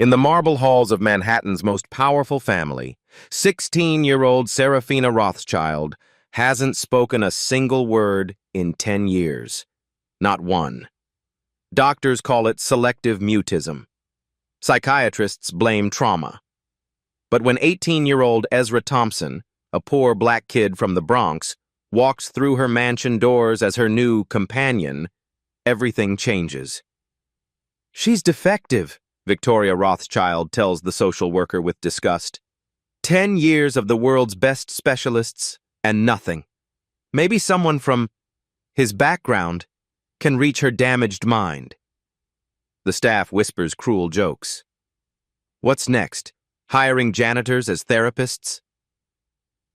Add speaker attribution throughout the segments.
Speaker 1: In the marble halls of Manhattan's most powerful family, 16-year-old Serafina Rothschild hasn't spoken a single word in 10 years. Not one. Doctors call it selective mutism. Psychiatrists blame trauma. But when 18-year-old Ezra Thompson, a poor black kid from the Bronx, walks through her mansion doors as her new companion, everything changes. "She's defective," Victoria Rothschild tells the social worker with disgust. 10 years of the world's best specialists and nothing. Maybe someone from his background can reach her damaged mind. The staff whispers cruel jokes. What's next? Hiring janitors as therapists?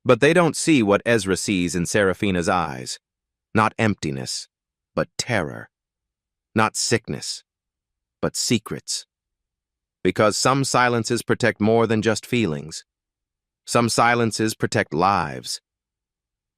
Speaker 1: But they don't see what Ezra sees in Serafina's eyes. Not emptiness, but terror. Not sickness, but secrets. Because some silences protect more than just feelings. Some silences protect lives.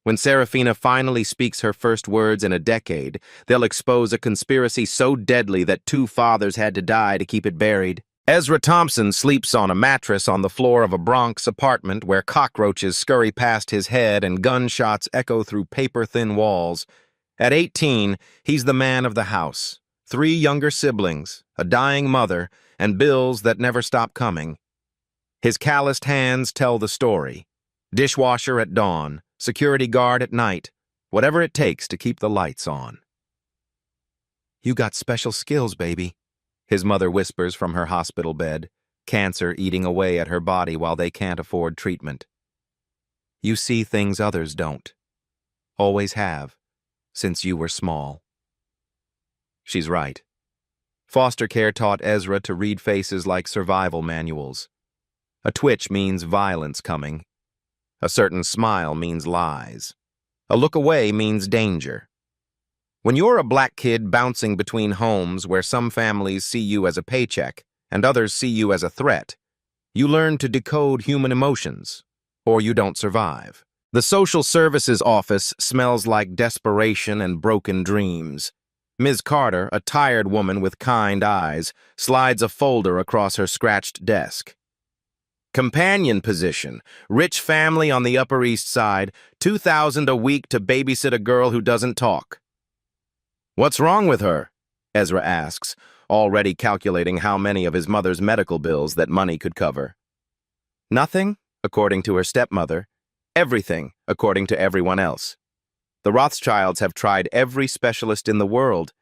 Speaker 1: When Serafina finally speaks her first words in a decade, they'll expose a conspiracy so deadly that 2 fathers had to die to keep it buried. Ezra Thompson sleeps on a mattress on the floor of a Bronx apartment where cockroaches scurry past his head and gunshots echo through paper-thin walls. At 18, he's the man of the house. 3 younger siblings, a dying mother, and bills that never stop coming. His calloused hands tell the story. Dishwasher at dawn, security guard at night, whatever it takes to keep the lights on. "You got special skills, baby," his mother whispers from her hospital bed, cancer eating away at her body while they can't afford treatment. "You see things others don't. Always have, since you were small." She's right. Foster care taught Ezra to read faces like survival manuals. A twitch means violence coming. A certain smile means lies. A look away means danger. When you're a black kid bouncing between homes where some families see you as a paycheck and others see you as a threat, you learn to decode human emotions, or you don't survive. The social services office smells like desperation and broken dreams. Ms. Carter, a tired woman with kind eyes, slides a folder across her scratched desk. Companion position, rich family on the Upper East Side, $2,000 a week to babysit a girl who doesn't talk. "What's wrong with her?" Ezra asks, already calculating how many of his mother's medical bills that money could cover. Nothing, according to her stepmother. Everything, according to everyone else. The Rothschilds have tried every specialist in the world.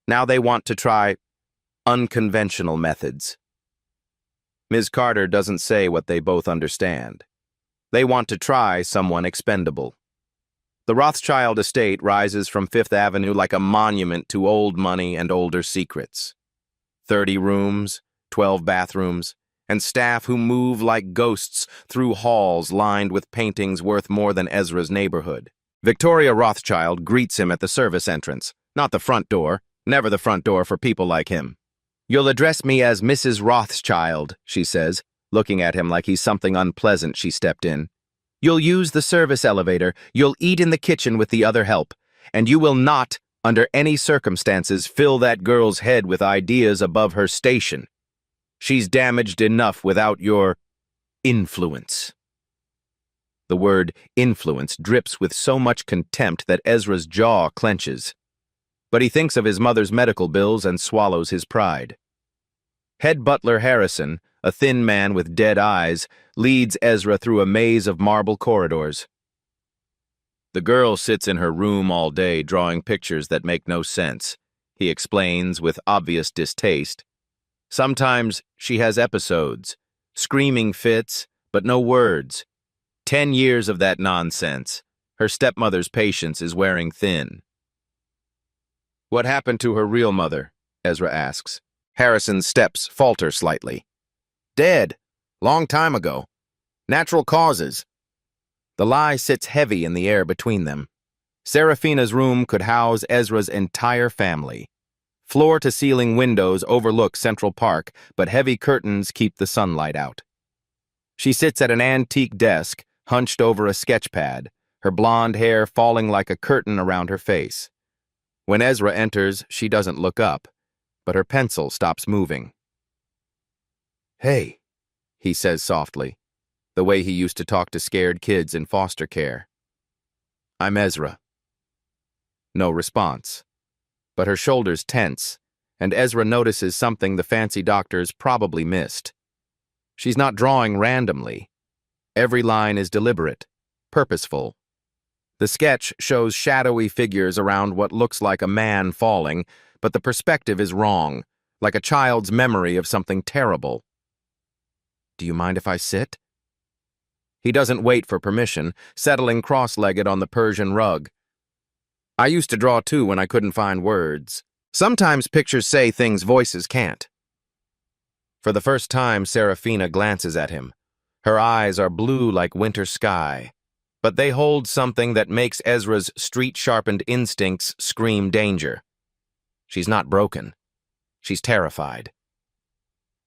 Speaker 1: Now they want to try unconventional methods. Ms. Carter doesn't say what they both understand. They want to try someone expendable. The Rothschild estate rises from Fifth Avenue like a monument to old money and older secrets. 30 rooms, 12 bathrooms, and staff who move like ghosts through halls lined with paintings worth more than Ezra's neighborhood. Victoria Rothschild greets him at the service entrance, not the front door, never the front door for people like him. "You'll address me as Mrs. Rothschild," she says, looking at him like he's something unpleasant she stepped in. "You'll use the service elevator, you'll eat in the kitchen with the other help, and you will not, under any circumstances, fill that girl's head with ideas above her station. She's damaged enough without your influence." The word influence drips with so much contempt that Ezra's jaw clenches. But he thinks of his mother's medical bills and swallows his pride. Head butler Harrison, a thin man with dead eyes, leads Ezra through a maze of marble corridors. "The girl sits in her room all day drawing pictures that make no sense," he explains with obvious distaste. "Sometimes she has episodes, screaming fits, but no words. 10 years of that nonsense. Her stepmother's patience is wearing thin." "What happened to her real mother?" Ezra asks. Harrison's steps falter slightly. "Dead. Long time ago. Natural causes." The lie sits heavy in the air between them. Serafina's room could house Ezra's entire family. Floor-to-ceiling windows overlook Central Park, but heavy curtains keep the sunlight out. She sits at an antique desk, hunched over a sketch pad, her blonde hair falling like a curtain around her face. When Ezra enters, she doesn't look up, but her pencil stops moving. Hey, he says softly, the way he used to talk to scared kids in foster care. I'm Ezra. No response. But her shoulders tense, and Ezra notices something the fancy doctors probably missed. She's not drawing randomly. Every line is deliberate, purposeful. The sketch shows shadowy figures around what looks like a man falling, but the perspective is wrong, like a child's memory of something terrible. Do you mind if I sit? He doesn't wait for permission, settling cross-legged on the Persian rug. I used to draw too when I couldn't find words. Sometimes pictures say things voices can't. For the first time, Serafina glances at him. Her eyes are blue like winter sky, but they hold something that makes Ezra's street-sharpened instincts scream danger. She's not broken. She's terrified.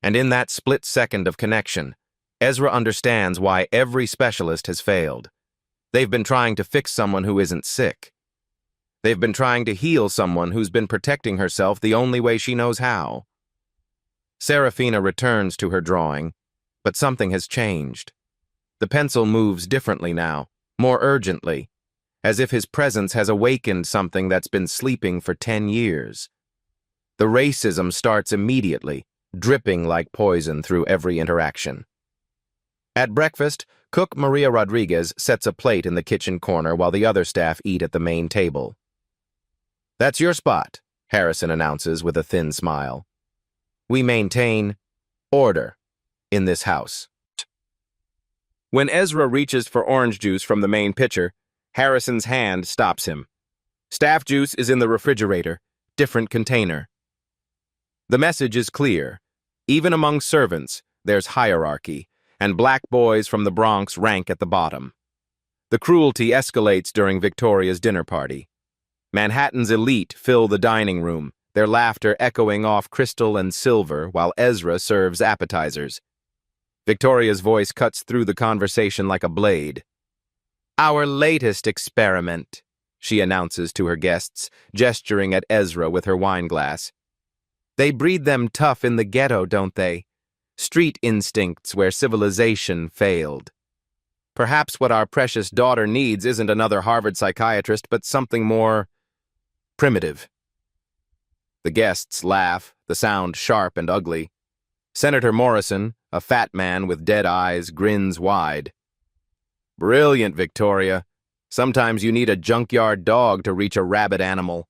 Speaker 1: And in that split second of connection, Ezra understands why every specialist has failed. They've been trying to fix someone who isn't sick. They've been trying to heal someone who's been protecting herself the only way she knows how. Serafina returns to her drawing, but something has changed. The pencil moves differently now, more urgently, as if his presence has awakened something that's been sleeping for 10 years. The racism starts immediately, dripping like poison through every interaction. At breakfast, cook Maria Rodriguez sets a plate in the kitchen corner while the other staff eat at the main table. That's your spot, Harrison announces with a thin smile. We maintain order in this house. When Ezra reaches for orange juice from the main pitcher, Harrison's hand stops him. Staff juice is in the refrigerator, different container. The message is clear. Even among servants, there's hierarchy, and black boys from the Bronx rank at the bottom. The cruelty escalates during Victoria's dinner party. Manhattan's elite fill the dining room, their laughter echoing off crystal and silver while Ezra serves appetizers. Victoria's voice cuts through the conversation like a blade. Our latest experiment, she announces to her guests, gesturing at Ezra with her wineglass. They breed them tough in the ghetto, don't they? Street instincts where civilization failed. Perhaps what our precious daughter needs isn't another Harvard psychiatrist, but something more primitive. The guests laugh, the sound sharp and ugly. Senator Morrison, a fat man with dead eyes, grins wide. Brilliant, Victoria. Sometimes you need a junkyard dog to reach a rabid animal.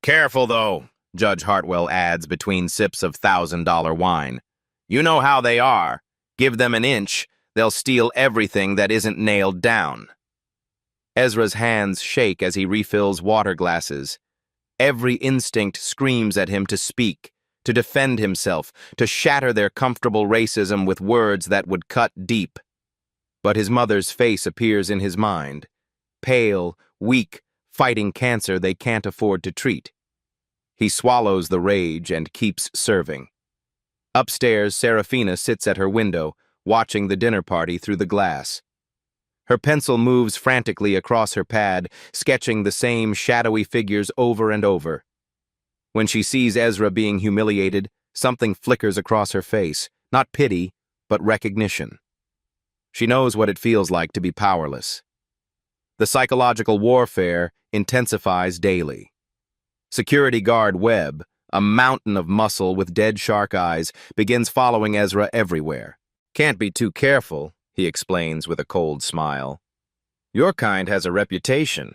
Speaker 1: Careful, though, Judge Hartwell adds between sips of $1,000 wine. You know how they are. Give them an inch, they'll steal everything that isn't nailed down. Ezra's hands shake as he refills water glasses. Every instinct screams at him to speak, to defend himself, to shatter their comfortable racism with words that would cut deep. But his mother's face appears in his mind, pale, weak, fighting cancer they can't afford to treat. He swallows the rage and keeps serving. Upstairs, Serafina sits at her window, watching the dinner party through the glass. Her pencil moves frantically across her pad, sketching the same shadowy figures over and over. When she sees Ezra being humiliated, something flickers across her face, not pity, but recognition. She knows what it feels like to be powerless. The psychological warfare intensifies daily. Security guard Webb, a mountain of muscle with dead shark eyes, begins following Ezra everywhere. Can't be too careful, he explains with a cold smile. Your kind has a reputation.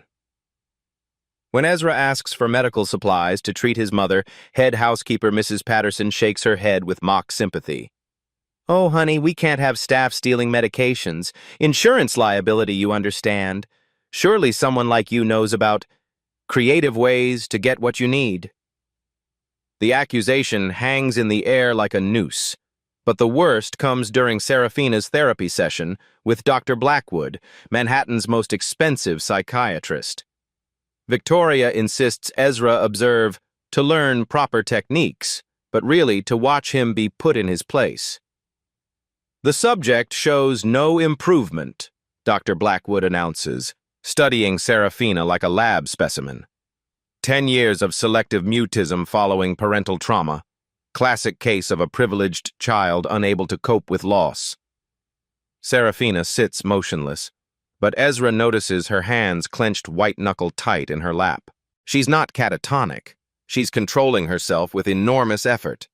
Speaker 1: When Ezra asks for medical supplies to treat his mother, head housekeeper Mrs. Patterson shakes her head with mock sympathy. Oh, honey, we can't have staff stealing medications. Insurance liability, you understand. Surely someone like you knows about creative ways to get what you need. The accusation hangs in the air like a noose. But the worst comes during Serafina's therapy session with Dr. Blackwood, Manhattan's most expensive psychiatrist. Victoria insists Ezra observe to learn proper techniques, but really to watch him be put in his place. The subject shows no improvement, Dr. Blackwood announces, studying Serafina like a lab specimen. 10 years of selective mutism following parental trauma. classic case of a privileged child unable to cope with loss. Serafina sits motionless, but Ezra notices her hands clenched white-knuckle tight in her lap. She's not catatonic. She's controlling herself with enormous effort.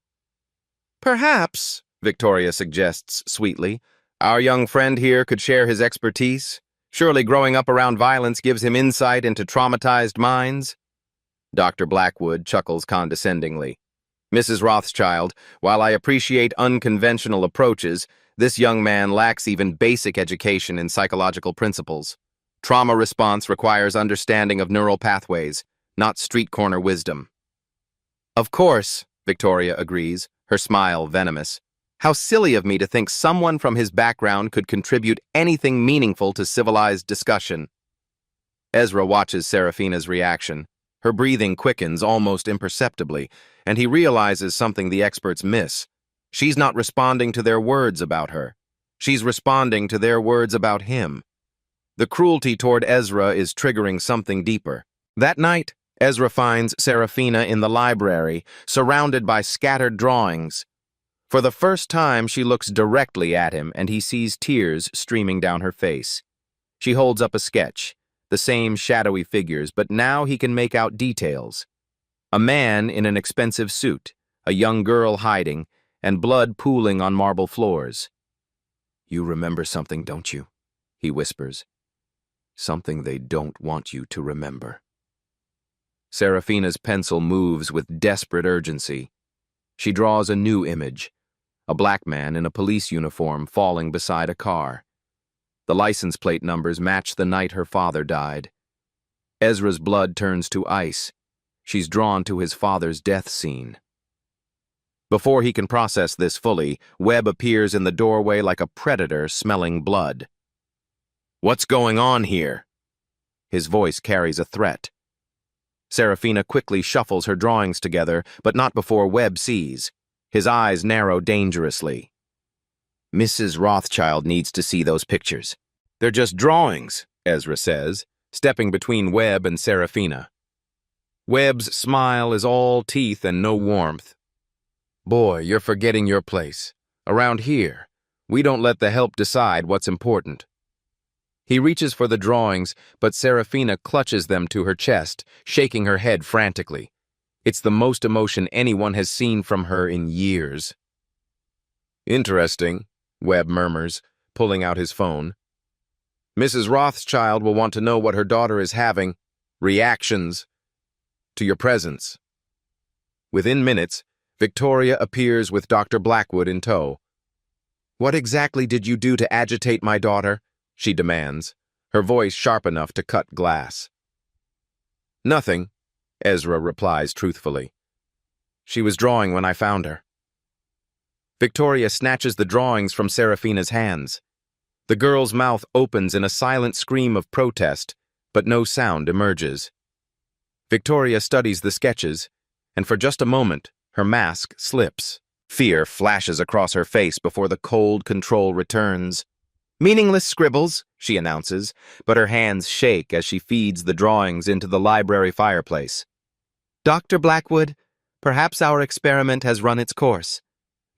Speaker 1: "Perhaps," Victoria suggests sweetly, "our young friend here could share his expertise. Surely growing up around violence gives him insight into traumatized minds." Dr. Blackwood chuckles condescendingly. "Mrs. Rothschild, while I appreciate unconventional approaches, this young man lacks even basic education in psychological principles. Trauma response requires understanding of neural pathways, not street corner wisdom." "Of course," Victoria agrees, her smile venomous. "How silly of me to think someone from his background could contribute anything meaningful to civilized discussion." Ezra watches Serafina's reaction. Her breathing quickens almost imperceptibly, and he realizes something the experts miss. She's not responding to their words about her. She's responding to their words about him. The cruelty toward Ezra is triggering something deeper. That night, Ezra finds Serafina in the library, surrounded by scattered drawings. For the first time, she looks directly at him, and he sees tears streaming down her face. She holds up a sketch, the same shadowy figures, but now he can make out details. A man in an expensive suit, a young girl hiding, and blood pooling on marble floors. "You remember something, don't you?" he whispers. "Something they don't want you to remember." Serafina's pencil moves with desperate urgency. She draws a new image, a black man in a police uniform falling beside a car. The license plate numbers match the night her father died. Ezra's blood turns to ice. She's drawn to his father's death scene. Before he can process this fully, Webb appears in the doorway like a predator smelling blood. "What's going on here?" His voice carries a threat. Serafina quickly shuffles her drawings together, but not before Webb sees. His eyes narrow dangerously. "Mrs. Rothschild needs to see those pictures." "They're just drawings," Ezra says, stepping between Webb and Serafina. Webb's smile is all teeth and no warmth. "Boy, you're forgetting your place. Around here, we don't let the help decide what's important." He reaches for the drawings, but Serafina clutches them to her chest, shaking her head frantically. It's the most emotion anyone has seen from her in years. "Interesting," Webb murmurs, pulling out his phone. "Mrs. Rothschild will want to know what her daughter is having, reactions to your presence." Within minutes, Victoria appears with Dr. Blackwood in tow. "What exactly did you do to agitate my daughter?" she demands, her voice sharp enough to cut glass. "Nothing," Ezra replies truthfully. "She was drawing when I found her." Victoria snatches the drawings from Serafina's hands. The girl's mouth opens in a silent scream of protest, but no sound emerges. Victoria studies the sketches, and for just a moment, her mask slips. Fear flashes across her face before the cold control returns. "Meaningless scribbles," she announces, but her hands shake as she feeds the drawings into the library fireplace. "Dr. Blackwood, perhaps our experiment has run its course.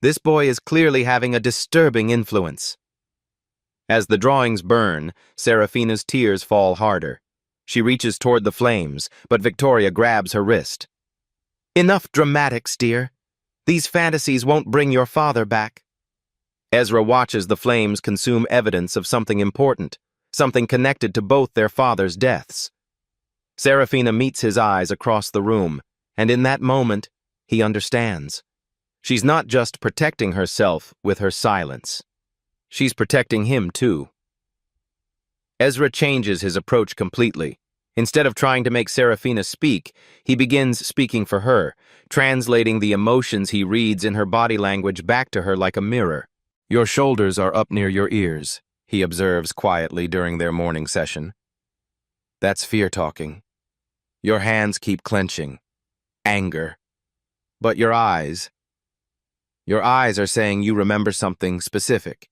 Speaker 1: This boy is clearly having a disturbing influence." As the drawings burn, Serafina's tears fall harder. She reaches toward the flames, but Victoria grabs her wrist. "Enough dramatics, dear. These fantasies won't bring your father back." Ezra watches the flames consume evidence of something important, something connected to both their fathers' deaths. Serafina meets his eyes across the room, and in that moment, he understands. She's not just protecting herself with her silence. She's protecting him, too. Ezra changes his approach completely. Instead of trying to make Serafina speak, he begins speaking for her, translating the emotions he reads in her body language back to her like a mirror. "Your shoulders are up near your ears," he observes quietly during their morning session. "That's fear talking. Your hands keep clenching. Anger. But your eyes are saying you remember something specific."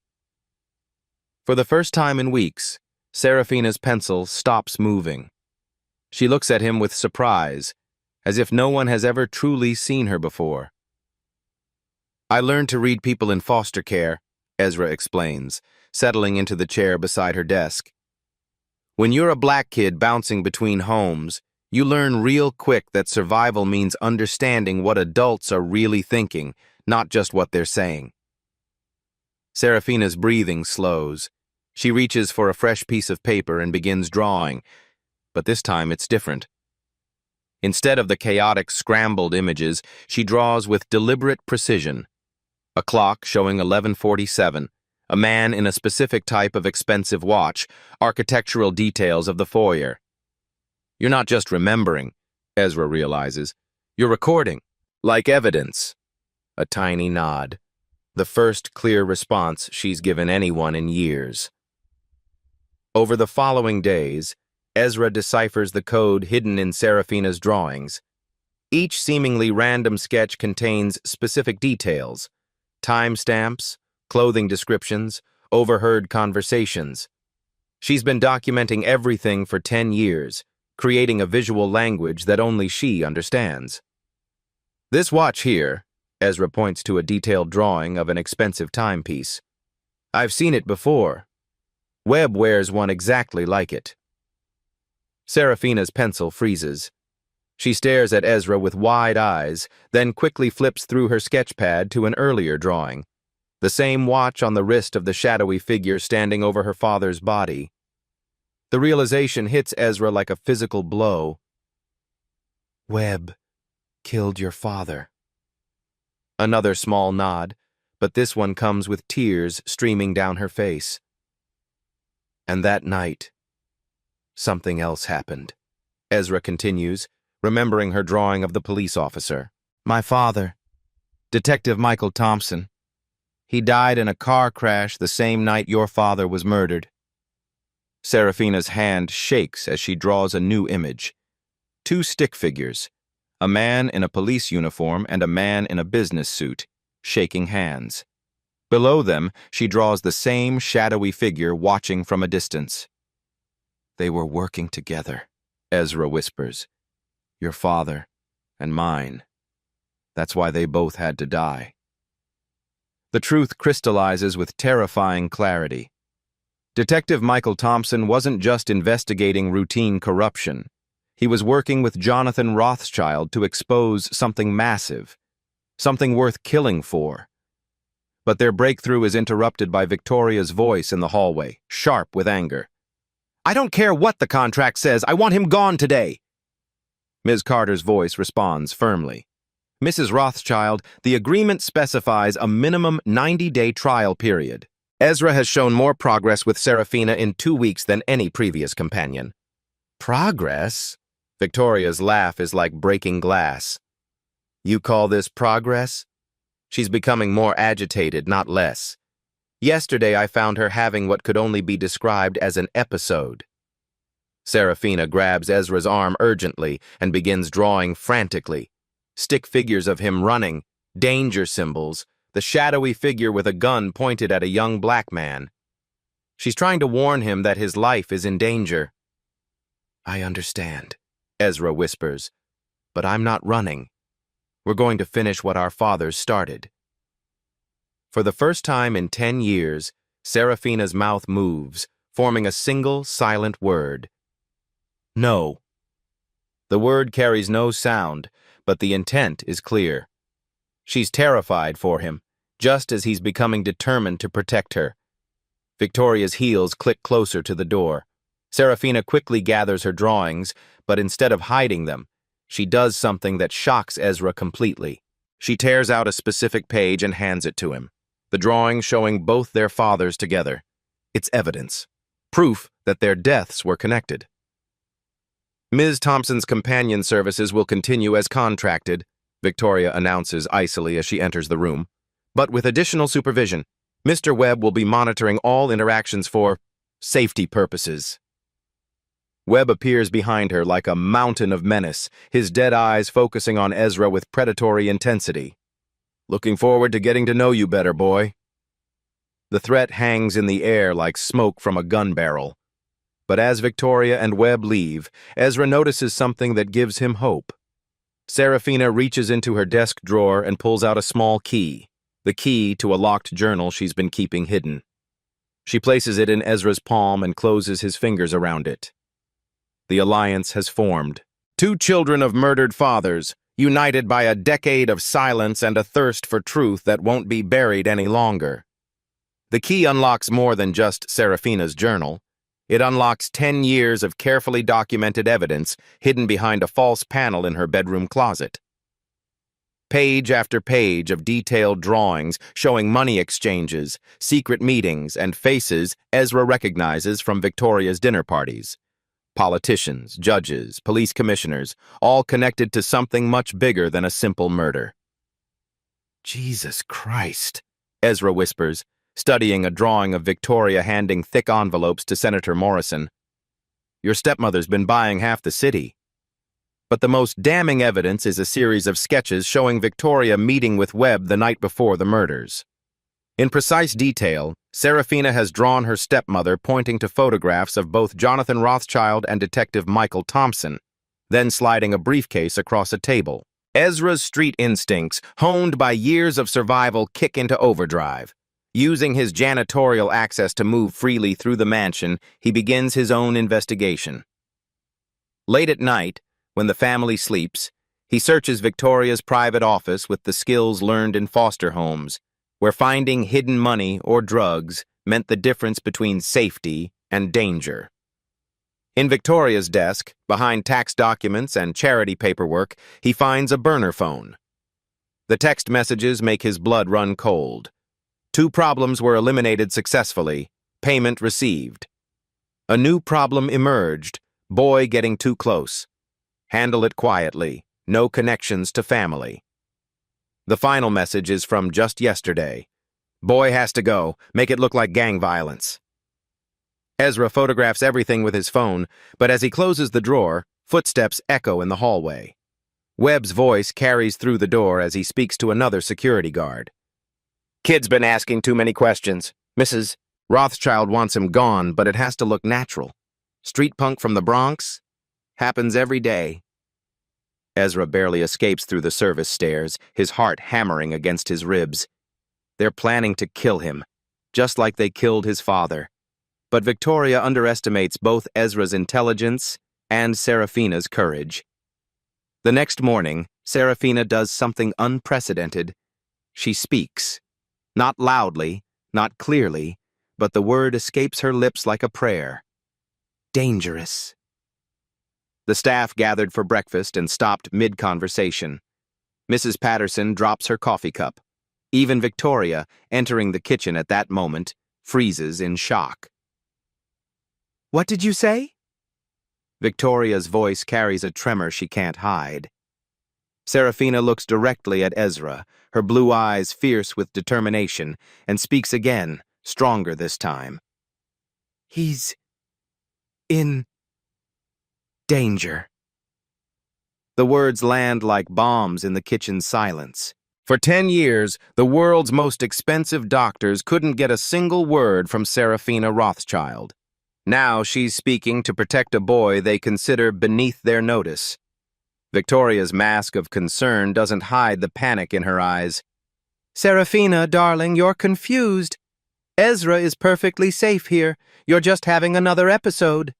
Speaker 1: For the first time in weeks, Serafina's pencil stops moving. She looks at him with surprise, as if no one has ever truly seen her before. I learned to read people in foster care, Ezra explains, settling into the chair beside her desk. When you're a black kid bouncing between homes, you learn real quick that survival means understanding what adults are really thinking, not just what they're saying. Serafina's breathing slows. She reaches for a fresh piece of paper and begins drawing, but this time it's different. Instead of the chaotic, scrambled images, she draws with deliberate precision. A clock showing 11:47, a man in a specific type of expensive watch, architectural details of the foyer. You're not just remembering, Ezra realizes. You're recording, like evidence. A tiny nod. The first clear response she's given anyone in years. Over the following days, Ezra deciphers the code hidden in Serafina's drawings. Each seemingly random sketch contains specific details, timestamps, clothing descriptions, overheard conversations. She's been documenting everything for 10 years, creating a visual language that only she understands. This watch here, Ezra points to a detailed drawing of an expensive timepiece. I've seen it before. Webb wears one exactly like it. Serafina's pencil freezes. She stares at Ezra with wide eyes, then quickly flips through her sketch pad to an earlier drawing. The same watch on the wrist of the shadowy figure standing over her father's body. The realization hits Ezra like a physical blow. Webb killed your father. Another small nod, but this one comes with tears streaming down her face. And that night, something else happened. Ezra continues, remembering her drawing of the police officer. My father, Detective Michael Thompson. He died in a car crash the same night your father was murdered. Serafina's hand shakes as she draws a new image. Two stick figures, a man in a police uniform and a man in a business suit, shaking hands. Below them, she draws the same shadowy figure watching from a distance. They were working together, Ezra whispers. Your father and mine. That's why they both had to die. The truth crystallizes with terrifying clarity. Detective Michael Thompson wasn't just investigating routine corruption. He was working with Jonathan Rothschild to expose something massive, something worth killing for. But their breakthrough is interrupted by Victoria's voice in the hallway, sharp with anger. I don't care what the contract says, I want him gone today. Ms. Carter's voice responds firmly. Mrs. Rothschild, the agreement specifies a minimum 90-day trial period. Ezra has shown more progress with Serafina in 2 weeks than any previous companion. Progress? Victoria's laugh is like breaking glass. You call this progress? She's becoming more agitated, not less. Yesterday I found her having what could only be described as an episode. Serafina grabs Ezra's arm urgently and begins drawing frantically. Stick figures of him running, danger symbols, the shadowy figure with a gun pointed at a young black man. She's trying to warn him that his life is in danger. I understand, Ezra whispers, but I'm not running. We're going to finish what our fathers started. For the first time in 10 years, Serafina's mouth moves, forming a single silent word. No. The word carries no sound, but the intent is clear. She's terrified for him, just as he's becoming determined to protect her. Victoria's heels click closer to the door. Serafina quickly gathers her drawings, but instead of hiding them, she does something that shocks Ezra completely. She tears out a specific page and hands it to him. The drawing showing both their fathers together. It's evidence. Proof that their deaths were connected. Ms. Thompson's companion services will continue as contracted, Victoria announces icily as she enters the room. But with additional supervision, Mr. Webb will be monitoring all interactions for safety purposes. Webb appears behind her like a mountain of menace, his dead eyes focusing on Ezra with predatory intensity. Looking forward to getting to know you better, boy. The threat hangs in the air like smoke from a gun barrel. But as Victoria and Webb leave, Ezra notices something that gives him hope. Serafina reaches into her desk drawer and pulls out a small key. the key to a locked journal she's been keeping hidden. She places it in Ezra's palm and closes his fingers around it. The alliance has formed. Two children of murdered fathers, united by a decade of silence and a thirst for truth that won't be buried any longer. The key unlocks more than just Serafina's journal. It unlocks 10 years of carefully documented evidence hidden behind a false panel in her bedroom closet. Page after page of detailed drawings showing money exchanges, secret meetings, and faces Ezra recognizes from Victoria's dinner parties. Politicians, judges, police commissioners, all connected to something much bigger than a simple murder. "Jesus Christ," Ezra whispers, studying a drawing of Victoria handing thick envelopes to Senator Morrison. "Your stepmother's been buying half the city." But the most damning evidence is a series of sketches showing Victoria meeting with Webb the night before the murders. In precise detail, Serafina has drawn her stepmother pointing to photographs of both Jonathan Rothschild and Detective Michael Thompson, then sliding a briefcase across a table. Ezra's street instincts, honed by years of survival, kick into overdrive. Using his janitorial access to move freely through the mansion, he begins his own investigation. Late at night, when the family sleeps, he searches Victoria's private office with the skills learned in foster homes, where finding hidden money or drugs meant the difference between safety and danger. In Victoria's desk, behind tax documents and charity paperwork, he finds a burner phone. The text messages make his blood run cold. 2 problems were eliminated successfully. Payment received. A new problem emerged. Boy getting too close. Handle it quietly. No connections to family. The final message is from just yesterday. Boy has to go. Make it look like gang violence. Ezra photographs everything with his phone, but as he closes the drawer, footsteps echo in the hallway. Webb's voice carries through the door as he speaks to another security guard. "Kid's been asking too many questions. Mrs. Rothschild wants him gone, but it has to look natural. Street punk from the Bronx? Happens every day." Ezra barely escapes through the service stairs, his heart hammering against his ribs. They're planning to kill him, just like they killed his father. But Victoria underestimates both Ezra's intelligence and Serafina's courage. The next morning, Serafina does something unprecedented. She speaks. Not loudly, not clearly, but the word escapes her lips like a prayer. Dangerous. The staff gathered for breakfast and stopped mid-conversation. Mrs. Patterson drops her coffee cup. Even Victoria, entering the kitchen at that moment, freezes in shock. "What did you say?" Victoria's voice carries a tremor she can't hide. Serafina looks directly at Ezra, her blue eyes fierce with determination, and speaks again, stronger this time. "He's in danger." The words land like bombs in the kitchen silence. For 10 years, the world's most expensive doctors couldn't get a single word from Serafina Rothschild. Now she's speaking to protect a boy they consider beneath their notice. Victoria's mask of concern doesn't hide the panic in her eyes. "Serafina, darling, you're confused. Ezra is perfectly safe here. You're just having another episode."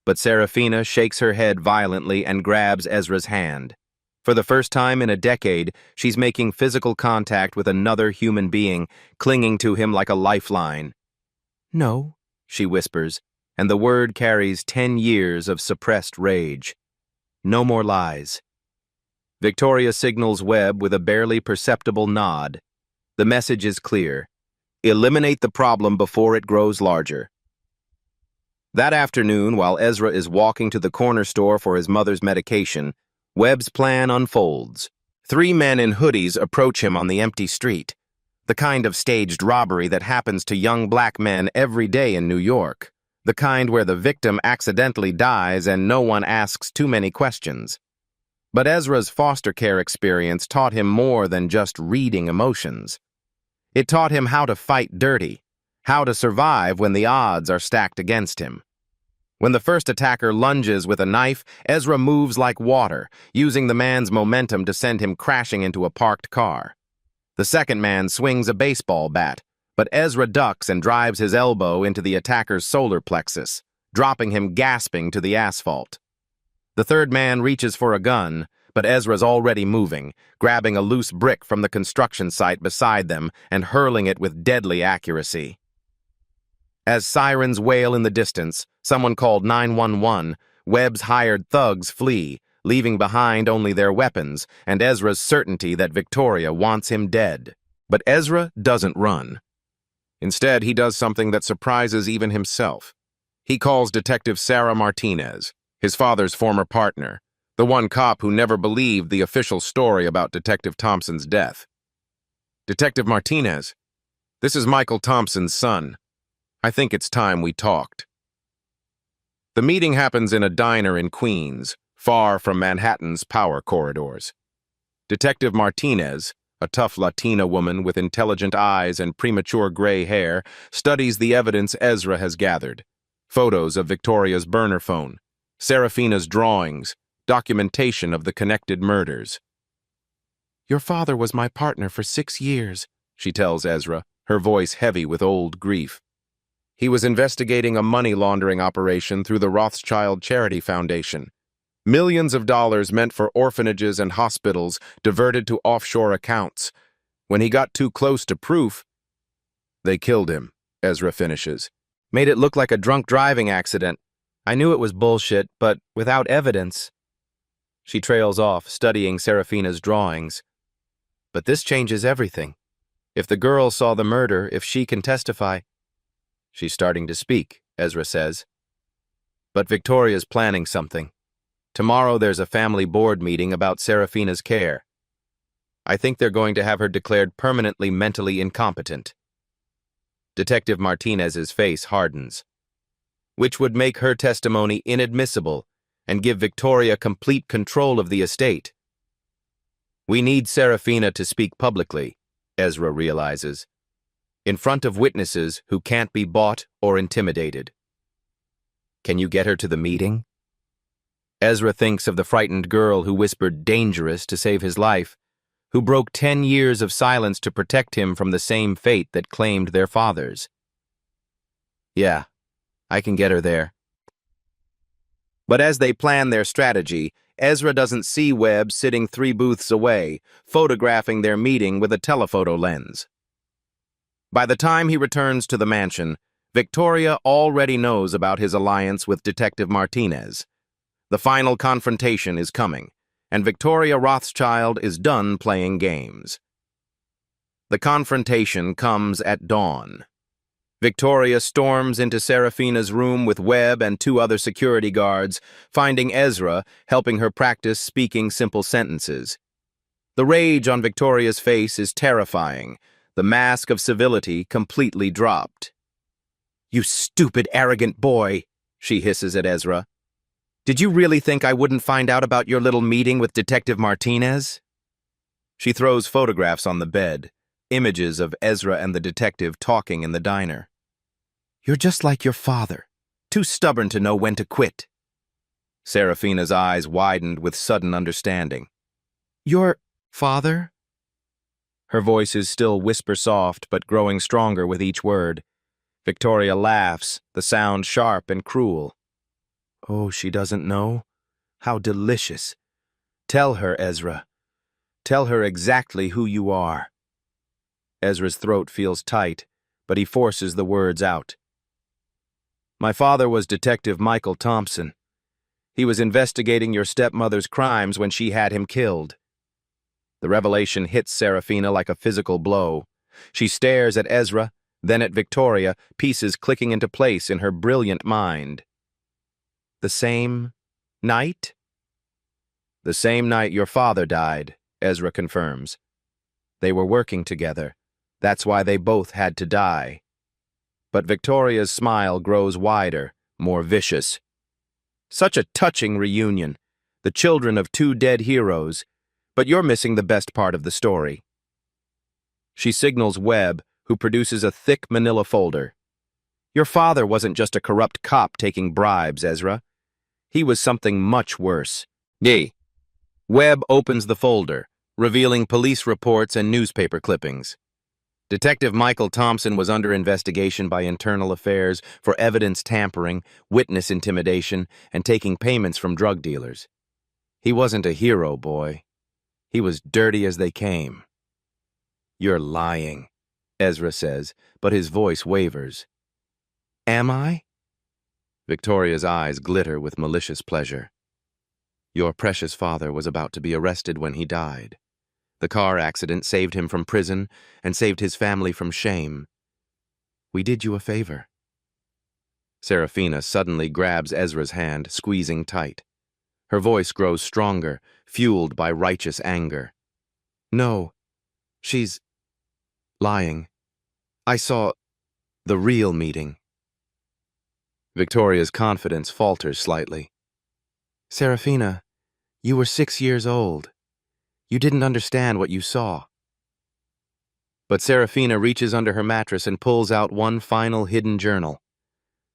Speaker 1: But Serafina shakes her head violently and grabs Ezra's hand. For the first time in a decade, she's making physical contact with another human being, clinging to him like a lifeline. "No," she whispers, and the word carries 10 years of suppressed rage. No more lies. Victoria signals Webb with a barely perceptible nod. The message is clear. Eliminate the problem before it grows larger. That afternoon, while Ezra is walking to the corner store for his mother's medication, Webb's plan unfolds. 3 men in hoodies approach him on the empty street, the kind of staged robbery that happens to young black men every day in New York, the kind where the victim accidentally dies and no one asks too many questions. But Ezra's foster care experience taught him more than just reading emotions. It taught him how to fight dirty, how to survive when the odds are stacked against him. When the first attacker lunges with a knife, Ezra moves like water, using the man's momentum to send him crashing into a parked car. The second man swings a baseball bat, but Ezra ducks and drives his elbow into the attacker's solar plexus, dropping him gasping to the asphalt. The third man reaches for a gun, but Ezra's already moving, grabbing a loose brick from the construction site beside them and hurling it with deadly accuracy. As sirens wail in the distance, someone called 911. Webb's hired thugs flee, leaving behind only their weapons and Ezra's certainty that Victoria wants him dead. But Ezra doesn't run. Instead, he does something that surprises even himself. He calls Detective Sarah Martinez, his father's former partner, the one cop who never believed the official story about Detective Thompson's death. "Detective Martinez, this is Michael Thompson's son. I think it's time we talked." The meeting happens in a diner in Queens, far from Manhattan's power corridors. Detective Martinez, a tough Latina woman with intelligent eyes and premature gray hair, studies the evidence Ezra has gathered. Photos of Victoria's burner phone, Serafina's drawings, documentation of the connected murders. "Your father was my partner for 6 years, she tells Ezra, her voice heavy with old grief. "He was investigating a money laundering operation through the Rothschild Charity Foundation. Millions of dollars meant for orphanages and hospitals diverted to offshore accounts. When he got too close to proof, they killed him," Ezra finishes. "Made it look like a drunk driving accident. I knew it was bullshit, but without evidence." She trails off, studying Serafina's drawings. "But this changes everything. If the girl saw the murder, if she can testify—" "She's starting to speak," Ezra says. "But Victoria's planning something. Tomorrow there's a family board meeting about Serafina's care. I think they're going to have her declared permanently mentally incompetent." Detective Martinez's face hardens. "Which would make her testimony inadmissible and give Victoria complete control of the estate." "We need Serafina to speak publicly," Ezra realizes, "in front of witnesses who can't be bought or intimidated." "Can you get her to the meeting?" Ezra thinks of the frightened girl who whispered "dangerous" to save his life, who broke 10 years of silence to protect him from the same fate that claimed their fathers. "Yeah, I can get her there." But as they plan their strategy, Ezra doesn't see Webb sitting 3 booths away, photographing their meeting with a telephoto lens. By the time he returns to the mansion, Victoria already knows about his alliance with Detective Martinez. The final confrontation is coming, and Victoria Rothschild is done playing games. The confrontation comes at dawn. Victoria storms into Serafina's room with Webb and 2 other security guards, finding Ezra helping her practice speaking simple sentences. The rage on Victoria's face is terrifying, the mask of civility completely dropped. "You stupid, arrogant boy," she hisses at Ezra. "Did you really think I wouldn't find out about your little meeting with Detective Martinez?" She throws photographs on the bed, images of Ezra and the detective talking in the diner. "You're just like your father, too stubborn to know when to quit." Serafina's eyes widened with sudden understanding. "Your father?" Her voice is still whisper-soft, but growing stronger with each word. Victoria laughs, the sound sharp and cruel. "Oh, she doesn't know? How delicious. Tell her, Ezra. Tell her exactly who you are." Ezra's throat feels tight, but he forces the words out. "My father was Detective Michael Thompson. He was investigating your stepmother's crimes when she had him killed." The revelation hits Serafina like a physical blow. She stares at Ezra, then at Victoria, pieces clicking into place in her brilliant mind. "The same night?" "The same night your father died," Ezra confirms. "They were working together. That's why they both had to die." But Victoria's smile grows wider, more vicious. "Such a touching reunion. The children of 2 dead heroes. But you're missing the best part of the story." She signals Webb, who produces a thick manila folder. "Your father wasn't just a corrupt cop taking bribes, Ezra. He was something much worse." "Yea." Webb opens the folder, revealing police reports and newspaper clippings. Detective Michael Thompson was under investigation by Internal Affairs for evidence tampering, witness intimidation, and taking payments from drug dealers. He wasn't a hero, boy. He was dirty as they came. "You're lying," Ezra says, but his voice wavers. "Am I?" Victoria's eyes glitter with malicious pleasure. "Your precious father was about to be arrested when he died. The car accident saved him from prison and saved his family from shame. We did you a favor." Serafina suddenly grabs Ezra's hand, squeezing tight. Her voice grows stronger, fueled by righteous anger. "No, she's lying. I saw the real meeting." Victoria's confidence falters slightly. "Serafina, you were 6 years old. You didn't understand what you saw." But Serafina reaches under her mattress and pulls out one final hidden journal,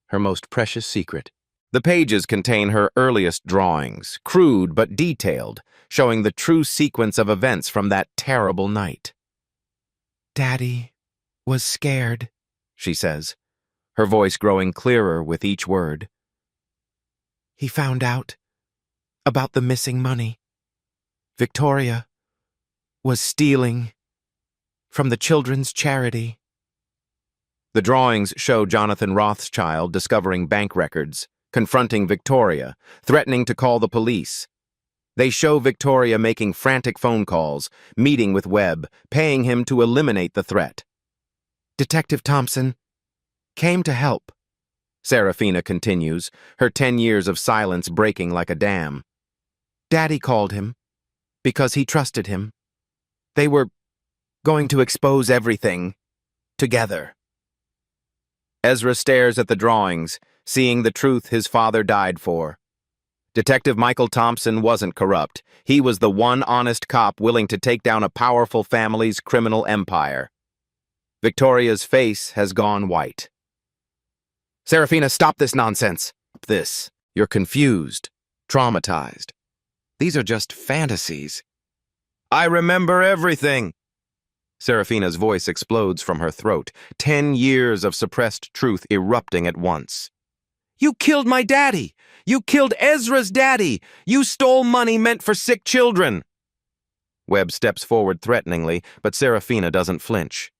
Speaker 1: her most precious secret. The pages contain her earliest drawings, crude but detailed, showing the true sequence of events from that terrible night. "Daddy was scared," she says, her voice growing clearer with each word. "He found out about the missing money. Victoria was stealing from the children's charity." The drawings show Jonathan Rothschild discovering bank records, confronting Victoria, threatening to call the police. They show Victoria making frantic phone calls, meeting with Webb, paying him to eliminate the threat. "Detective Thompson came to help," Serafina continues, her 10 years of silence breaking like a dam. "Daddy called him because he trusted him. They were going to expose everything together." Ezra stares at the drawings, seeing the truth his father died for. Detective Michael Thompson wasn't corrupt. He was the one honest cop willing to take down a powerful family's criminal empire. Victoria's face has gone white. "Serafina, stop this nonsense. This. You're confused, traumatized. These are just fantasies." "I remember everything." Serafina's voice explodes from her throat, 10 years of suppressed truth erupting at once. "You killed my daddy! You killed Ezra's daddy! You stole money meant for sick children!" Webb steps forward threateningly, but Serafina doesn't flinch.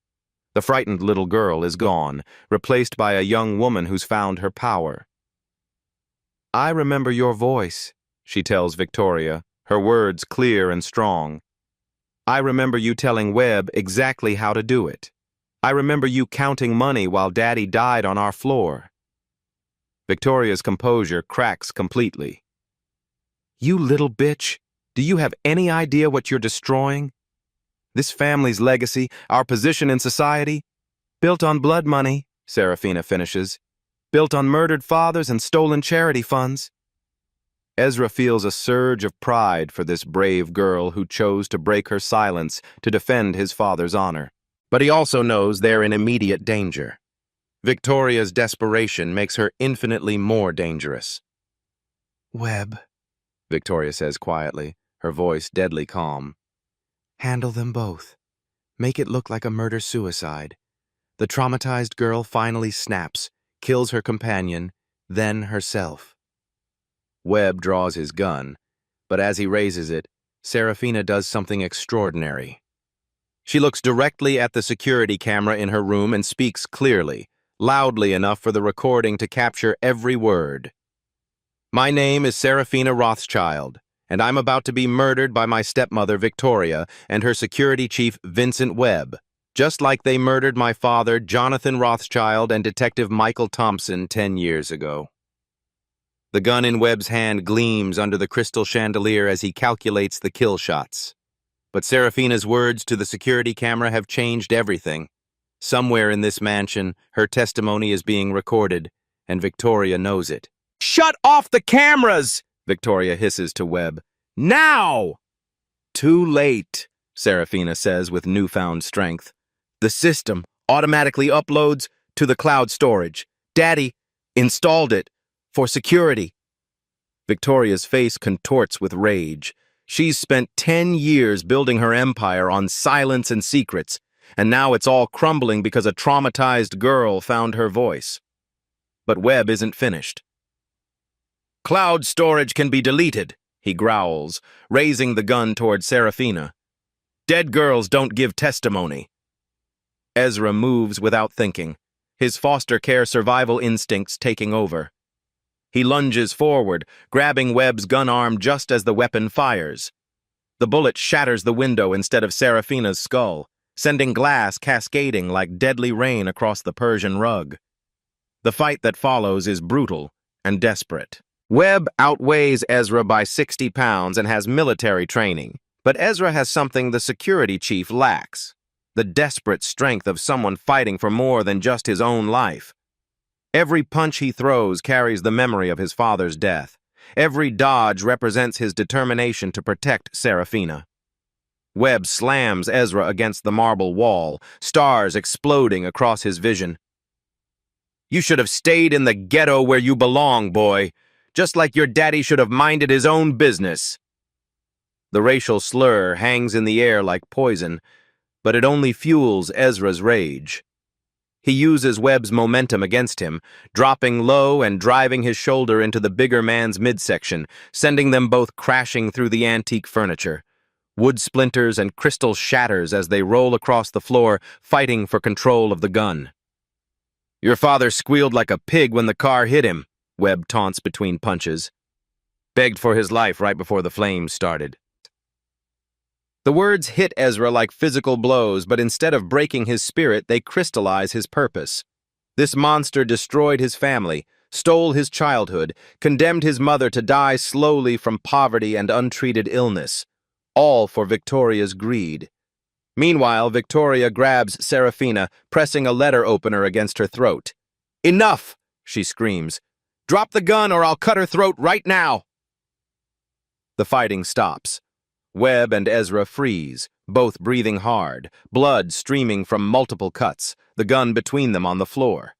Speaker 1: The frightened little girl is gone, replaced by a young woman who's found her power. "I remember your voice," she tells Victoria, her words clear and strong. "I remember you telling Webb exactly how to do it. I remember you counting money while Daddy died on our floor." Victoria's composure cracks completely. "You little bitch, do you have any idea what you're destroying? This family's legacy, our position in society, built on blood money," Serafina finishes, "built on murdered fathers and stolen charity funds." Ezra feels a surge of pride for this brave girl who chose to break her silence to defend his father's honor. But he also knows they're in immediate danger. Victoria's desperation makes her infinitely more dangerous. "Webb," Victoria says quietly, her voice deadly calm. "Handle them both. Make it look like a murder-suicide. The traumatized girl finally snaps, kills her companion, then herself." Webb draws his gun, but as he raises it, Serafina does something extraordinary. She looks directly at the security camera in her room and speaks clearly, loudly enough for the recording to capture every word. "My name is Serafina Rothschild, and I'm about to be murdered by my stepmother Victoria and her security chief Vincent Webb, just like they murdered my father Jonathan Rothschild and Detective Michael Thompson 10 years ago." The gun in Webb's hand gleams under the crystal chandelier as he calculates the kill shots. But Serafina's words to the security camera have changed everything. Somewhere in this mansion, her testimony is being recorded, and Victoria knows it. "Shut off the cameras!" Victoria hisses to Webb. "Now!" "Too late," Serafina says with newfound strength. "The system automatically uploads to the cloud storage. Daddy installed it for security." Victoria's face contorts with rage. She's spent 10 years building her empire on silence and secrets, and now it's all crumbling because a traumatized girl found her voice. But Webb isn't finished. "Cloud storage can be deleted," he growls, raising the gun toward Serafina. "Dead girls don't give testimony." Ezra moves without thinking, his foster care survival instincts taking over. He lunges forward, grabbing Webb's gun arm just as the weapon fires. The bullet shatters the window instead of Serafina's skull, sending glass cascading like deadly rain across the Persian rug. The fight that follows is brutal and desperate. Webb outweighs Ezra by 60 pounds and has military training, but Ezra has something the security chief lacks: the desperate strength of someone fighting for more than just his own life. Every punch he throws carries the memory of his father's death. Every dodge represents his determination to protect Serafina. Webb slams Ezra against the marble wall, stars exploding across his vision. "You should have stayed in the ghetto where you belong, boy, just like your daddy should have minded his own business." The racial slur hangs in the air like poison, but it only fuels Ezra's rage. He uses Webb's momentum against him, dropping low and driving his shoulder into the bigger man's midsection, sending them both crashing through the antique furniture. Wood splinters and crystal shatters as they roll across the floor, fighting for control of the gun. "Your father squealed like a pig when the car hit him," Webb taunts between punches. "Begged for his life right before the flames started." The words hit Ezra like physical blows, but instead of breaking his spirit, they crystallize his purpose. This monster destroyed his family, stole his childhood, condemned his mother to die slowly from poverty and untreated illness, all for Victoria's greed. Meanwhile, Victoria grabs Serafina, pressing a letter opener against her throat. "Enough!" she screams. "Drop the gun or I'll cut her throat right now!" The fighting stops. Webb and Ezra freeze, both breathing hard, blood streaming from multiple cuts, the gun between them on the floor.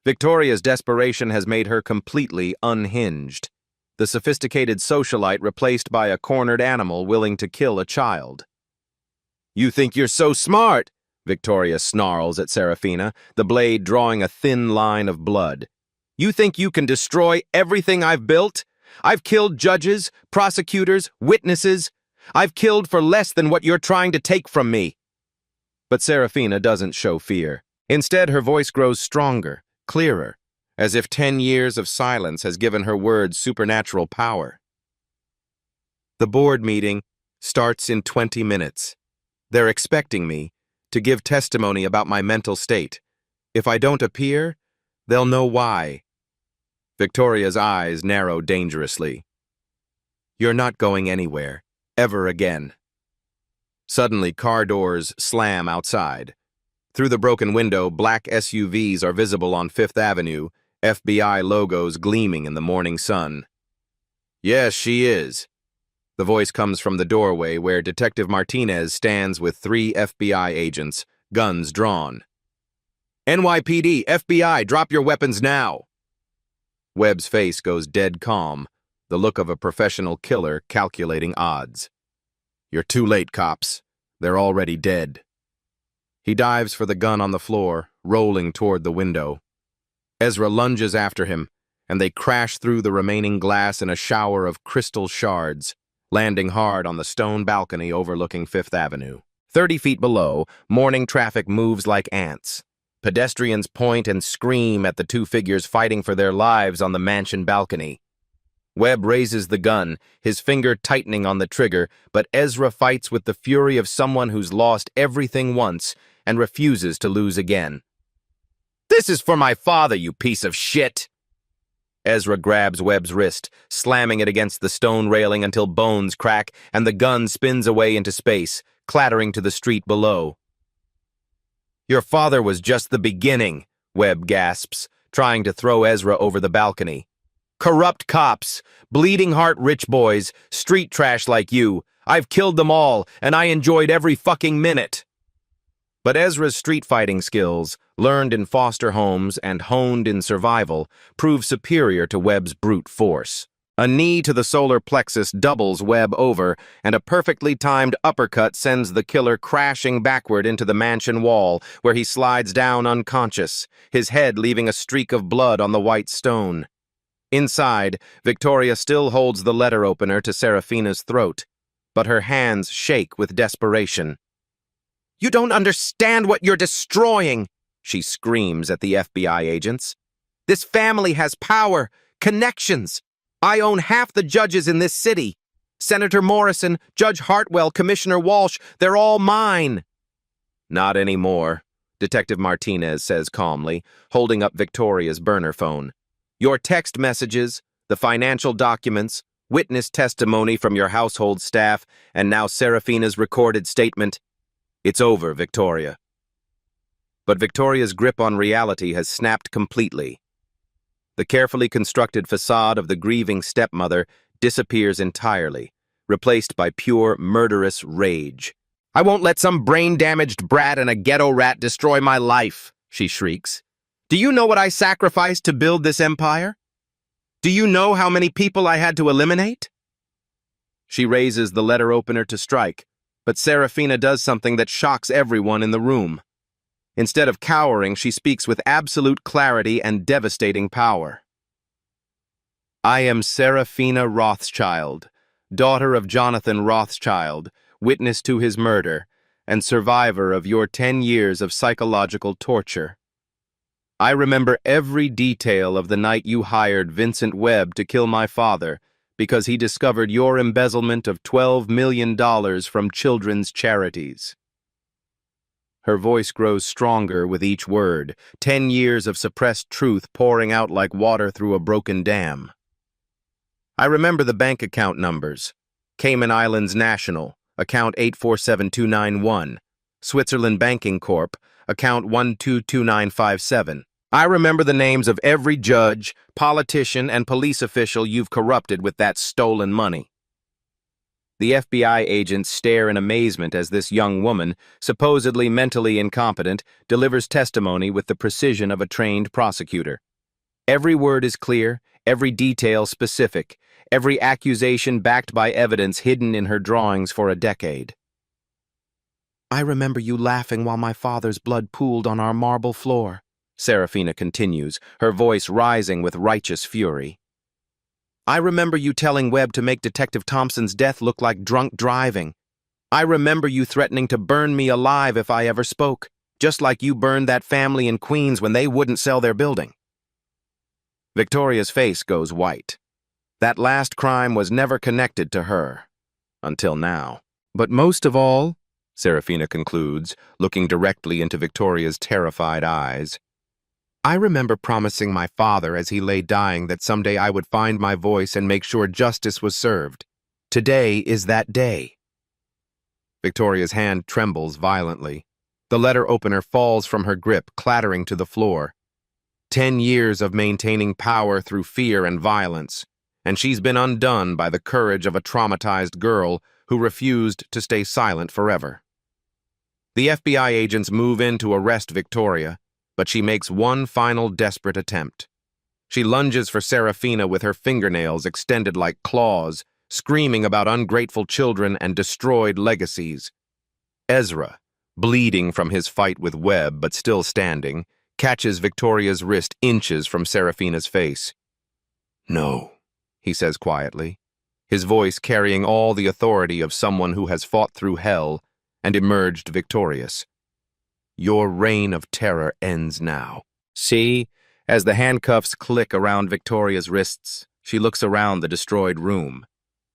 Speaker 1: Victoria's desperation has made her completely unhinged, the sophisticated socialite replaced by a cornered animal willing to kill a child. "You think you're so smart," Victoria snarls at Serafina, the blade drawing a thin line of blood. "You think you can destroy everything I've built? I've killed judges, prosecutors, witnesses. I've killed for less than what you're trying to take from me." But Serafina doesn't show fear. Instead, her voice grows stronger, clearer, as if 10 years of silence has given her words supernatural power. The board meeting starts in 20 minutes. They're expecting me to give testimony about my mental state. If I don't appear, they'll know why. Victoria's eyes narrow dangerously. "You're not going anywhere. Ever again." Suddenly, car doors slam outside. Through the broken window, black SUVs are visible on Fifth Avenue, FBI logos gleaming in the morning sun. "Yes, she is." The voice comes from the doorway where Detective Martinez stands with 3 FBI agents, guns drawn. "NYPD, FBI, drop your weapons now." Webb's face goes dead calm, the look of a professional killer calculating odds. "You're too late, cops. They're already dead." He dives for the gun on the floor, rolling toward the window. Ezra lunges after him, and they crash through the remaining glass in a shower of crystal shards, landing hard on the stone balcony overlooking Fifth Avenue. 30 feet below, morning traffic moves like ants. Pedestrians point and scream at the 2 figures fighting for their lives on the mansion balcony. Webb raises the gun, his finger tightening on the trigger, but Ezra fights with the fury of someone who's lost everything once and refuses to lose again. "This is for my father, you piece of shit!" Ezra grabs Webb's wrist, slamming it against the stone railing until bones crack and the gun spins away into space, clattering to the street below. "Your father was just the beginning," Webb gasps, trying to throw Ezra over the balcony. "Corrupt cops, bleeding heart rich boys, street trash like you. I've killed them all, and I enjoyed every fucking minute." But Ezra's street fighting skills, learned in foster homes and honed in survival, prove superior to Webb's brute force. A knee to the solar plexus doubles Webb over, and a perfectly timed uppercut sends the killer crashing backward into the mansion wall, where he slides down unconscious, his head leaving a streak of blood on the white stone. Inside, Victoria still holds the letter opener to Serafina's throat, but her hands shake with desperation. "You don't understand what you're destroying," she screams at the FBI agents. "This family has power, connections. I own half the judges in this city. Senator Morrison, Judge Hartwell, Commissioner Walsh, they're all mine." "Not anymore," Detective Martinez says calmly, holding up Victoria's burner phone. "Your text messages, the financial documents, witness testimony from your household staff, and now Serafina's recorded statement. It's over, Victoria." But Victoria's grip on reality has snapped completely. The carefully constructed facade of the grieving stepmother disappears entirely, replaced by pure, murderous rage. "I won't let some brain-damaged brat and a ghetto rat destroy my life," she shrieks. "Do you know what I sacrificed to build this empire? Do you know how many people I had to eliminate?" She raises the letter opener to strike, but Serafina does something that shocks everyone in the room. Instead of cowering, she speaks with absolute clarity and devastating power. "I am Serafina Rothschild, daughter of Jonathan Rothschild, witness to his murder, and survivor of your 10 years of psychological torture. I remember every detail of the night you hired Vincent Webb to kill my father because he discovered your embezzlement of $12 million from children's charities." Her voice grows stronger with each word, 10 years of suppressed truth pouring out like water through a broken dam. "I remember the bank account numbers. Cayman Islands National, account 847291. Switzerland Banking Corp., account 122957. I remember the names of every judge, politician, and police official you've corrupted with that stolen money." The FBI agents stare in amazement as this young woman, supposedly mentally incompetent, delivers testimony with the precision of a trained prosecutor. Every word is clear, every detail specific, every accusation backed by evidence hidden in her drawings for a decade. "I remember you laughing while my father's blood pooled on our marble floor," Serafina continues, her voice rising with righteous fury. "I remember you telling Webb to make Detective Thompson's death look like drunk driving. I remember you threatening to burn me alive if I ever spoke, just like you burned that family in Queens when they wouldn't sell their building." Victoria's face goes white. That last crime was never connected to her, until now. "But most of all," Serafina concludes, looking directly into Victoria's terrified eyes, "I remember promising my father as he lay dying that someday I would find my voice and make sure justice was served. Today is that day." Victoria's hand trembles violently. The letter opener falls from her grip, clattering to the floor. 10 years of maintaining power through fear and violence, and she's been undone by the courage of a traumatized girl who refused to stay silent forever. The FBI agents move in to arrest Victoria, but she makes one final desperate attempt. She lunges for Serafina with her fingernails extended like claws, screaming about ungrateful children and destroyed legacies. Ezra, bleeding from his fight with Webb but still standing, catches Victoria's wrist inches from Serafina's face. "No," he says quietly, his voice carrying all the authority of someone who has fought through hell and emerged victorious. "Your reign of terror ends now." See, as the handcuffs click around Victoria's wrists, she looks around the destroyed room.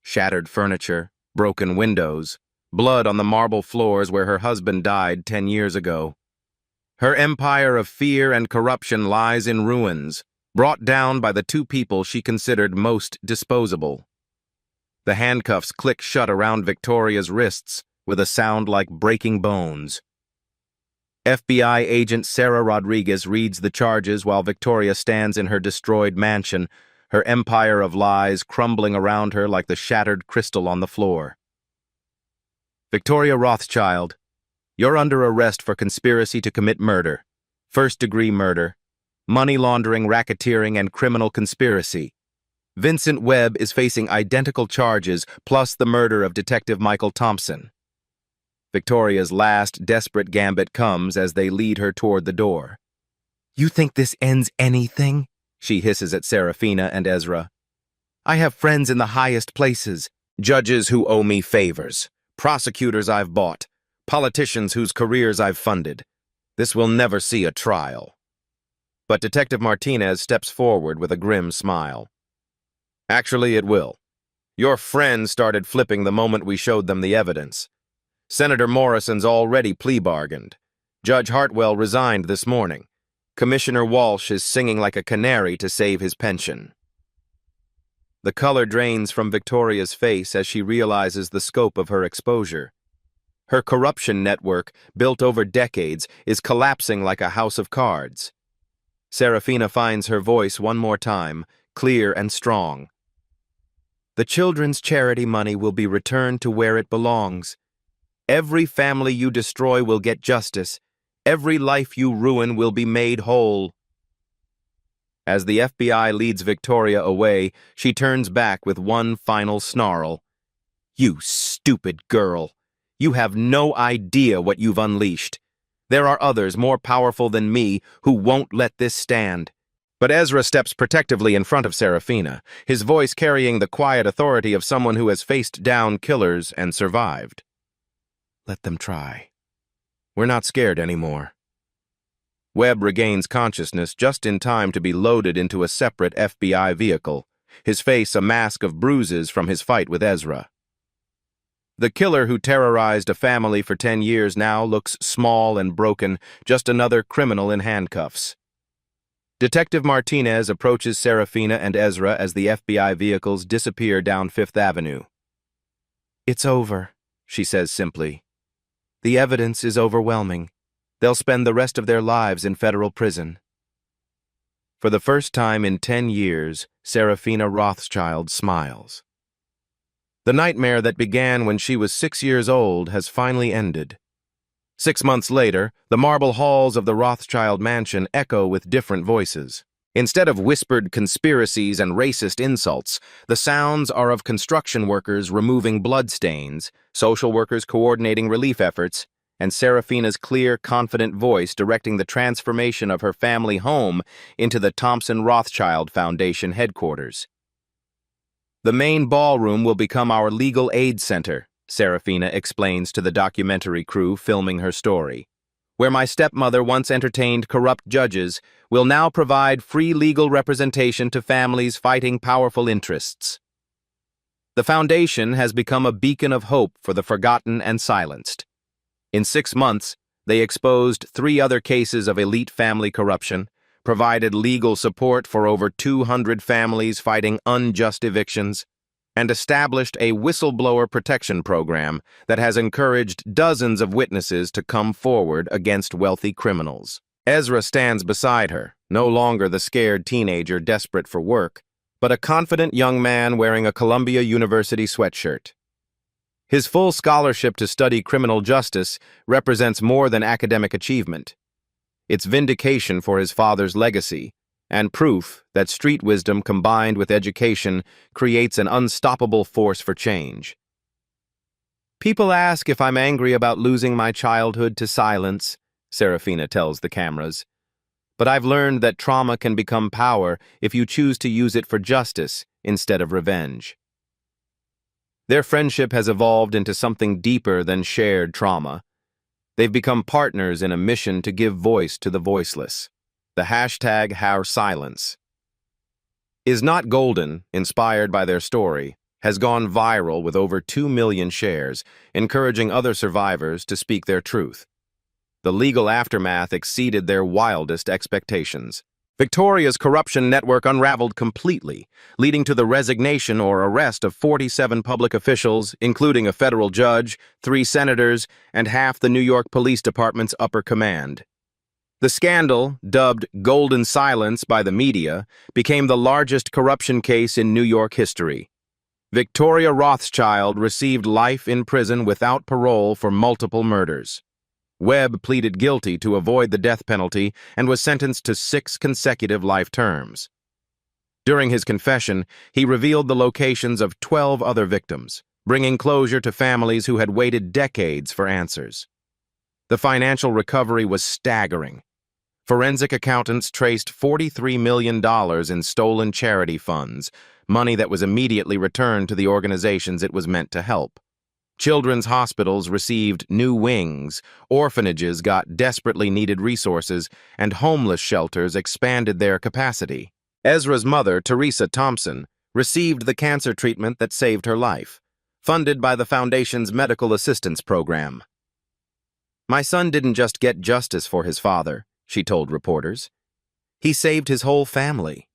Speaker 1: Shattered furniture, broken windows, blood on the marble floors where her husband died 10 years ago. Her empire of fear and corruption lies in ruins, brought down by the two people she considered most disposable. The handcuffs click shut around Victoria's wrists with a sound like breaking bones. FBI agent Sarah Rodriguez reads the charges while Victoria stands in her destroyed mansion, her empire of lies crumbling around her like the shattered crystal on the floor. "Victoria Rothschild, you're under arrest for conspiracy to commit murder, first-degree murder, money laundering, racketeering, and criminal conspiracy. Vincent Webb is facing identical charges plus the murder of Detective Michael Thompson. Victoria's last desperate gambit comes as they lead her toward the door. "You think this ends anything?" she hisses at Serafina and Ezra. "I have friends in the highest places, judges who owe me favors, prosecutors I've bought, politicians whose careers I've funded. This will never see a trial." But Detective Martinez steps forward with a grim smile. "Actually, it will. Your friends started flipping the moment we showed them the evidence. Senator Morrison's already plea bargained. Judge Hartwell resigned this morning. Commissioner Walsh is singing like a canary to save his pension." The color drains from Victoria's face as she realizes the scope of her exposure. Her corruption network, built over decades, is collapsing like a house of cards. Serafina finds her voice one more time, clear and strong. "The children's charity money will be returned to where it belongs. Every family you destroy will get justice. Every life you ruin will be made whole." As the FBI leads Victoria away, she turns back with one final snarl. "You stupid girl. You have no idea what you've unleashed. There are others more powerful than me who won't let this stand." But Ezra steps protectively in front of Serafina, his voice carrying the quiet authority of someone who has faced down killers and survived. "Let them try. We're not scared anymore." Webb regains consciousness just in time to be loaded into a separate FBI vehicle, his face a mask of bruises from his fight with Ezra. The killer who terrorized a family for 10 years now looks small and broken, just another criminal in handcuffs. Detective Martinez approaches Serafina and Ezra as the FBI vehicles disappear down Fifth Avenue. "It's over," she says simply. "The evidence is overwhelming. They'll spend the rest of their lives in federal prison." For the first time in 10 years, Serafina Rothschild smiles. The nightmare that began when she was 6 years old has finally ended. 6 months later, the marble halls of the Rothschild mansion echo with different voices. Instead of whispered conspiracies and racist insults, the sounds are of construction workers removing bloodstains, social workers coordinating relief efforts, and Serafina's clear, confident voice directing the transformation of her family home into the Thompson Rothschild Foundation headquarters. "The main ballroom will become our legal aid center," Serafina explains to the documentary crew filming her story. "Where my stepmother once entertained corrupt judges, will now provide free legal representation to families fighting powerful interests." The foundation has become a beacon of hope for the forgotten and silenced. In 6 months, they exposed 3 other cases of elite family corruption, provided legal support for over 200 families fighting unjust evictions, and established a whistleblower protection program that has encouraged dozens of witnesses to come forward against wealthy criminals. Ezra stands beside her, no longer the scared teenager desperate for work, but a confident young man wearing a Columbia University sweatshirt. His full scholarship to study criminal justice represents more than academic achievement. It's vindication for his father's legacy, and proof that street wisdom combined with education creates an unstoppable force for change. "People ask if I'm angry about losing my childhood to silence," Serafina tells the cameras. "But I've learned that trauma can become power if you choose to use it for justice instead of revenge." Their friendship has evolved into something deeper than shared trauma. They've become partners in a mission to give voice to the voiceless. The hashtag #HourSilence is not golden, inspired by their story, has gone viral with over 2 million shares, encouraging other survivors to speak their truth. The legal aftermath exceeded their wildest expectations. Victoria's corruption network unraveled completely, leading to the resignation or arrest of 47 public officials, including a federal judge, 3 senators, and half the New York Police Department's upper command. The scandal, dubbed Golden Silence by the media, became the largest corruption case in New York history. Victoria Rothschild received life in prison without parole for multiple murders. Webb pleaded guilty to avoid the death penalty and was sentenced to 6 consecutive life terms. During his confession, he revealed the locations of 12 other victims, bringing closure to families who had waited decades for answers. The financial recovery was staggering. Forensic accountants traced $43 million in stolen charity funds, money that was immediately returned to the organizations it was meant to help. Children's hospitals received new wings, orphanages got desperately needed resources, and homeless shelters expanded their capacity. Ezra's mother, Teresa Thompson, received the cancer treatment that saved her life, funded by the Foundation's Medical Assistance Program. "My son didn't just get justice for his father," she told reporters. "He saved his whole family."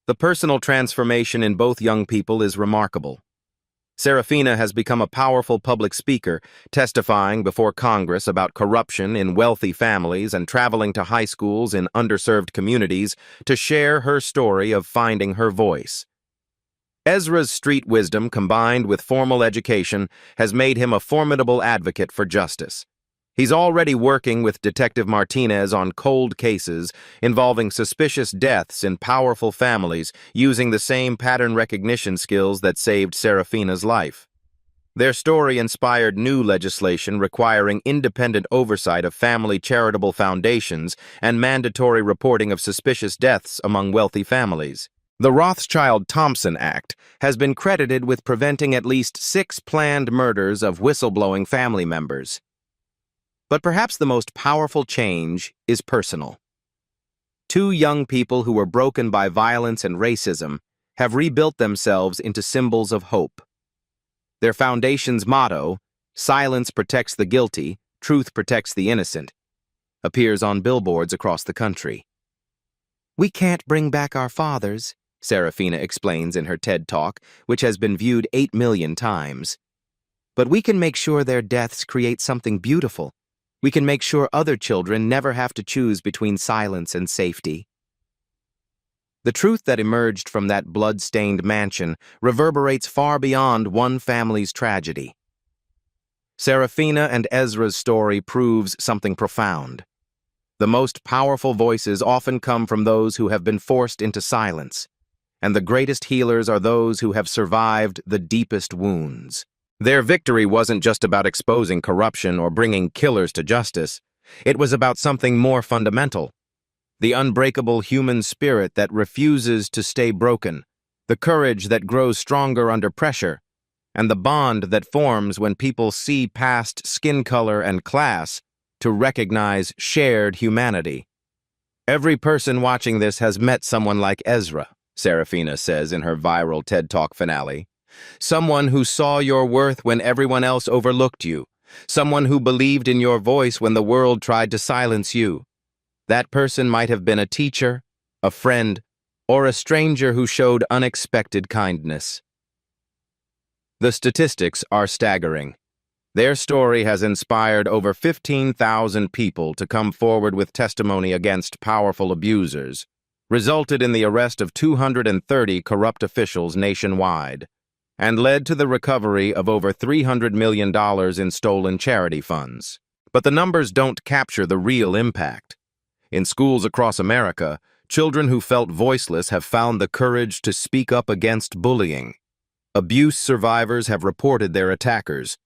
Speaker 1: The personal transformation in both young people is remarkable. Serafina has become a powerful public speaker, testifying before Congress about corruption in wealthy families and traveling to high schools in underserved communities to share her story of finding her voice. Ezra's street wisdom, combined with formal education, has made him a formidable advocate for justice. He's already working with Detective Martinez on cold cases involving suspicious deaths in powerful families using the same pattern recognition skills that saved Serafina's life. Their story inspired new legislation requiring independent oversight of family charitable foundations and mandatory reporting of suspicious deaths among wealthy families. The Rothschild-Thompson Act has been credited with preventing at least 6 planned murders of whistleblowing family members. But perhaps the most powerful change is personal. 2 young people who were broken by violence and racism have rebuilt themselves into symbols of hope. Their foundation's motto, "Silence protects the guilty, truth protects the innocent," appears on billboards across the country. "We can't bring back our fathers," Serafina explains in her TED Talk, which has been viewed 8 million times. "But we can make sure their deaths create something beautiful. We can make sure other children never have to choose between silence and safety." The truth that emerged from that blood-stained mansion reverberates far beyond one family's tragedy. Serafina and Ezra's story proves something profound. The most powerful voices often come from those who have been forced into silence, and the greatest healers are those who have survived the deepest wounds. Their victory wasn't just about exposing corruption or bringing killers to justice. It was about something more fundamental: the unbreakable human spirit that refuses to stay broken, the courage that grows stronger under pressure, and the bond that forms when people see past skin color and class to recognize shared humanity. "Every person watching this has met someone like Ezra," Serafina says in her viral TED Talk finale. "Someone who saw your worth when everyone else overlooked you. Someone who believed in your voice when the world tried to silence you. That person might have been a teacher, a friend, or a stranger who showed unexpected kindness." The statistics are staggering. Their story has inspired over 15,000 people to come forward with testimony against powerful abusers, resulted in the arrest of 230 corrupt officials nationwide, and led to the recovery of over $300 million in stolen charity funds. But the numbers don't capture the real impact. In schools across America, children who felt voiceless have found the courage to speak up against bullying. Abuse survivors have reported their attackers.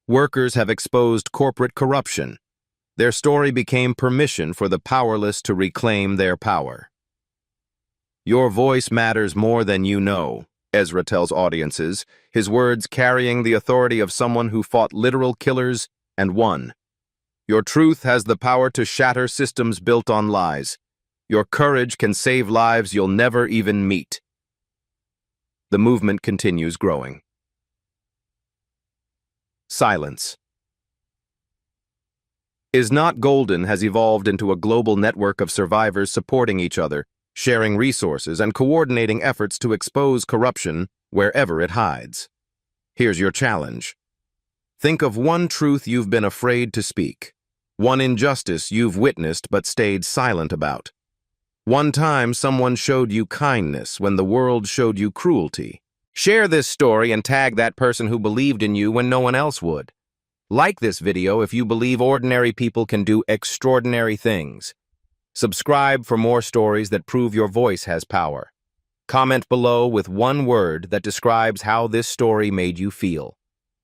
Speaker 1: Workers have exposed corporate corruption. Their story became permission for the powerless to reclaim their power. "Your voice matters more than you know," Ezra tells audiences, his words carrying the authority of someone who fought literal killers and won. "Your truth has the power to shatter systems built on lies. Your courage can save lives you'll never even meet." The movement continues growing. Silence. Is Not Golden has evolved into a global network of survivors supporting each other, sharing resources, and coordinating efforts to expose corruption wherever it hides. Here's your challenge. Think of one truth you've been afraid to speak, one injustice you've witnessed but stayed silent about. One time someone showed you kindness when the world showed you cruelty. Share this story and tag that person who believed in you when no one else would. Like this video if you believe ordinary people can do extraordinary things. Subscribe for more stories that prove your voice has power. Comment below with one word that describes how this story made you feel.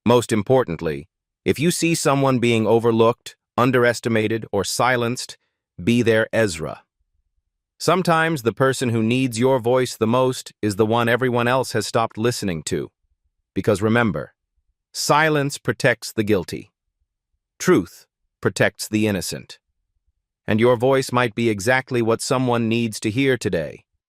Speaker 1: Most importantly, if you see someone being overlooked, underestimated, or silenced, be their Ezra. Sometimes the person who needs your voice the most is the one everyone else has stopped listening to. Because remember, silence protects the guilty. Truth protects the innocent. And your voice might be exactly what someone needs to hear today.